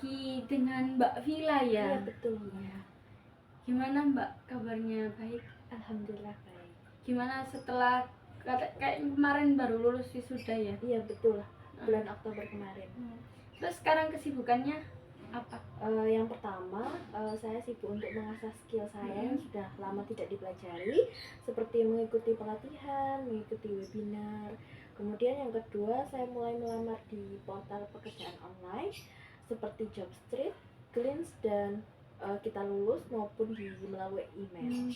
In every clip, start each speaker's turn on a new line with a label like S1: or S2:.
S1: lagi dengan Mbak Vila ya?
S2: Iya betul Mbak.
S1: Gimana Mbak kabarnya? Baik?
S2: Alhamdulillah baik.
S1: Gimana setelah kayak kemarin baru lulus wisuda ya?
S2: Iya betul, bulan Oktober kemarin.
S1: Terus sekarang kesibukannya apa?
S2: Yang pertama, saya sibuk untuk mengasah skill saya yang sudah lama tidak dipelajari, seperti mengikuti pelatihan, mengikuti webinar. Kemudian yang kedua, saya mulai melamar di portal pekerjaan online seperti Jobstreet, Glints, dan Kita Lulus maupun melalui email.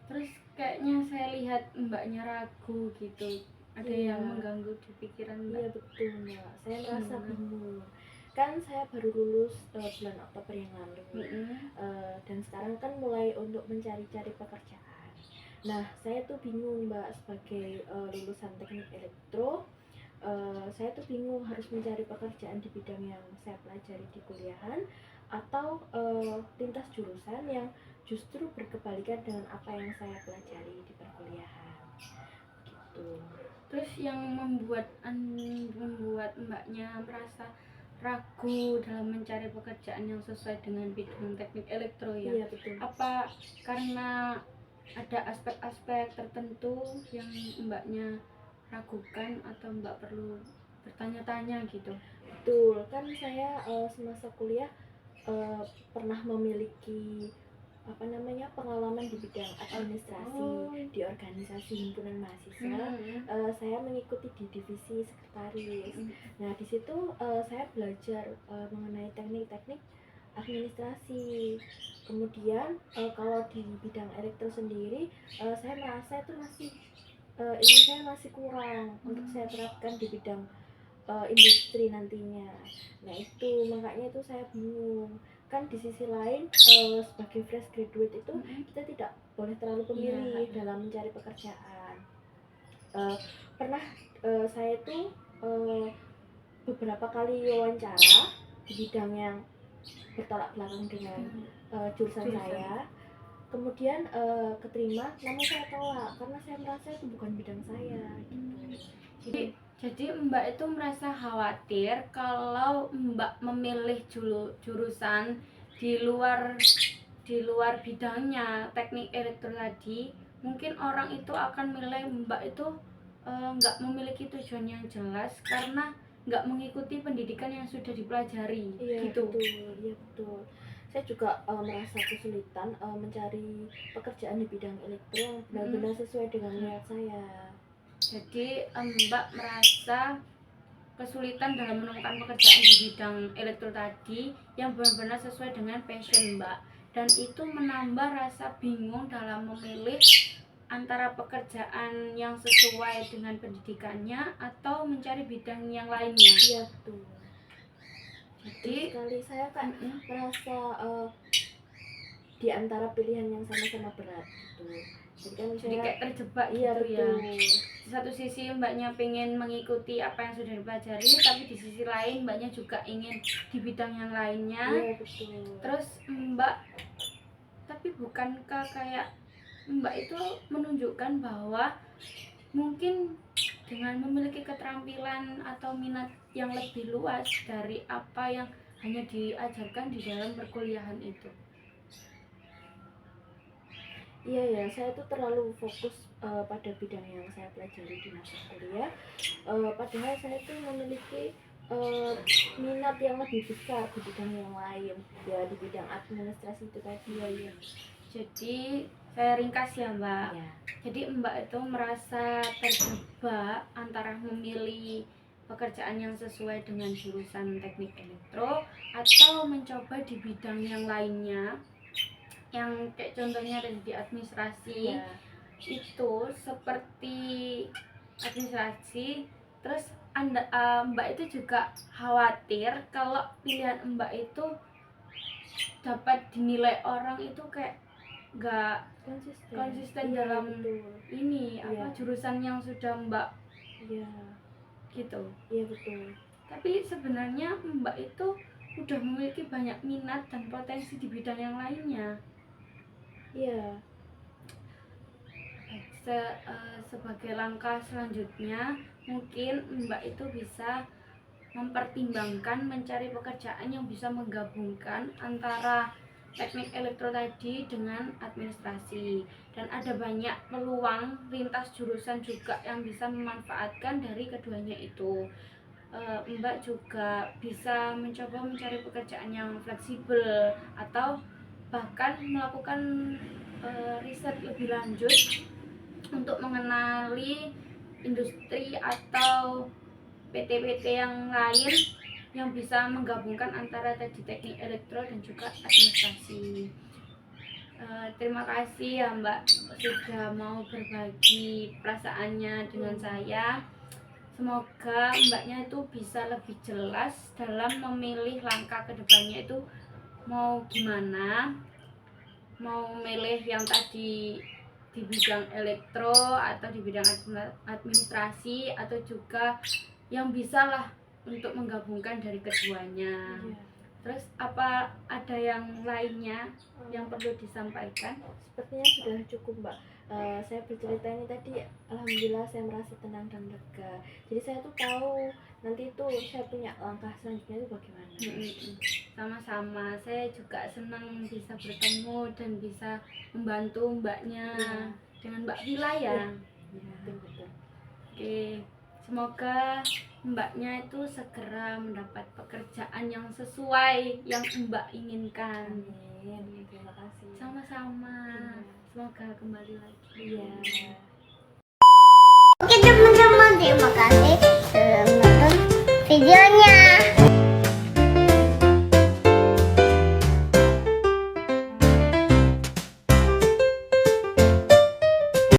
S1: Terus kayaknya saya lihat Mbaknya ragu gitu. Ada
S2: Iya.
S1: yang mengganggu di pikiran Mbak?
S2: Iya betul Mbak, saya merasa bingung. Kan saya baru lulus bulan Oktober yang lalu, dan sekarang kan mulai untuk mencari-cari pekerjaan. Nah, saya tuh bingung Mbak, sebagai lulusan teknik elektro, saya tuh bingung harus mencari pekerjaan di bidang yang saya pelajari di kuliahan atau lintas jurusan yang justru berkebalikan dengan apa yang saya pelajari di perkuliahan gitu.
S1: Terus yang membuat Mbaknya merasa ragu dalam mencari pekerjaan yang sesuai dengan bidang teknik elektro ya?
S2: Iya betul.
S1: Apa karena ada aspek-aspek tertentu yang Mbaknya ragukan atau Mbak perlu bertanya-tanya gitu?
S2: Betul, kan saya semasa kuliah pernah memiliki pengalaman di bidang administrasi di organisasi himpunan mahasiswa. Saya mengikuti di divisi sekretaris. Nah di situ saya belajar mengenai teknik-teknik administrasi. Kemudian kalau di bidang elektro sendiri, saya merasa itu masih kurang untuk saya terapkan di bidang industri nantinya. Nah itu makanya itu saya bingung. Kan di sisi lain sebagai fresh graduate itu kita tidak boleh terlalu pemilih dalam mencari pekerjaan. Pernah saya itu beberapa kali wawancara di bidang yang bertolak belakang dengan jurusan saya. Kemudian keterima, namun saya tolak karena saya merasa itu bukan bidang saya gitu.
S1: Jadi Mbak itu merasa khawatir kalau Mbak memilih jurusan di luar bidangnya teknik elektro tadi, mungkin orang itu akan menilai Mbak itu nggak memiliki tujuan yang jelas karena nggak mengikuti pendidikan yang sudah dipelajari.
S2: Iya,
S1: gitu.
S2: Iya betul. Saya juga merasa kesulitan mencari pekerjaan di bidang elektro yang benar-benar sesuai dengan minat saya.
S1: Jadi Mbak merasa kesulitan dalam menemukan pekerjaan di bidang elektro tadi yang benar-benar sesuai dengan passion Mbak, dan itu menambah rasa bingung dalam memilih antara pekerjaan yang sesuai dengan pendidikannya atau mencari bidang yang lainnya.
S2: Iya betul. Jadi sekali saya kan merasa di antara pilihan yang sama-sama berat gitu.
S1: Jadi kayak terjebak gitu ya. Di satu sisi Mbaknya pengen mengikuti apa yang sudah dipelajari, tapi di sisi lain Mbaknya juga ingin di bidang yang lainnya.
S2: Iya betul.
S1: Terus Mbak, tapi bukankah kayak Mbak itu menunjukkan bahwa mungkin dengan memiliki keterampilan atau minat yang lebih luas dari apa yang hanya diajarkan di dalam perkuliahan itu?
S2: Iya ya, saya tuh terlalu fokus pada bidang yang saya pelajari di masa kuliah. Padahal saya tuh memiliki minat yang lebih besar di bidang yang lain, ya di bidang administrasi itu tadi.
S1: Iya. Jadi saya ringkas ya Mbak. Ya. Jadi Mbak itu merasa terjebak antara memilih pekerjaan yang sesuai dengan jurusan teknik elektro atau mencoba di bidang yang lainnya, yang kayak contohnya ada di administrasi. Itu seperti administrasi. Terus Mbak itu juga khawatir kalau pilihan Mbak itu dapat dinilai orang itu kayak nggak konsisten dalam ini jurusan yang sudah Mbak gitu. Iya betul. Tapi sebenarnya Mbak itu udah memiliki banyak minat dan potensi di bidang yang lainnya. Iya. Sebagai langkah selanjutnya mungkin Mbak itu bisa mempertimbangkan mencari pekerjaan yang bisa menggabungkan antara teknik elektro tadi dengan administrasi, dan ada banyak peluang lintas jurusan juga yang bisa memanfaatkan dari keduanya itu. Mbak juga bisa mencoba mencari pekerjaan yang fleksibel atau bahkan melakukan riset lebih lanjut untuk mengenali industri atau PT-PT yang lain yang bisa menggabungkan antara tadi teknik elektro dan juga administrasi. Terima kasih ya Mbak sudah mau berbagi perasaannya dengan saya. Semoga Mbaknya itu bisa lebih jelas dalam memilih langkah kedepannya itu mau gimana, mau milih yang tadi di bidang elektro atau di bidang administrasi, atau juga yang bisa lah untuk menggabungkan dari keduanya. Terus apa ada yang lainnya yang perlu disampaikan?
S2: Sepertinya sudah cukup Mbak. Saya bercerita ini tadi, alhamdulillah saya merasa tenang dan lega. Jadi saya tuh tahu nanti itu saya punya langkah selanjutnya itu bagaimana.
S1: Sama-sama, saya juga senang bisa bertemu dan bisa membantu Mbaknya dengan Mbak Vila ya.
S2: Betul.
S1: Oke, semoga Mbaknya itu segera mendapat pekerjaan yang sesuai yang Mbak inginkan.
S2: Amin. Terima kasih.
S1: Sama-sama. Semoga kembali lagi.
S2: Iya.
S3: Oke teman-teman, terima kasih sudah menonton videonya.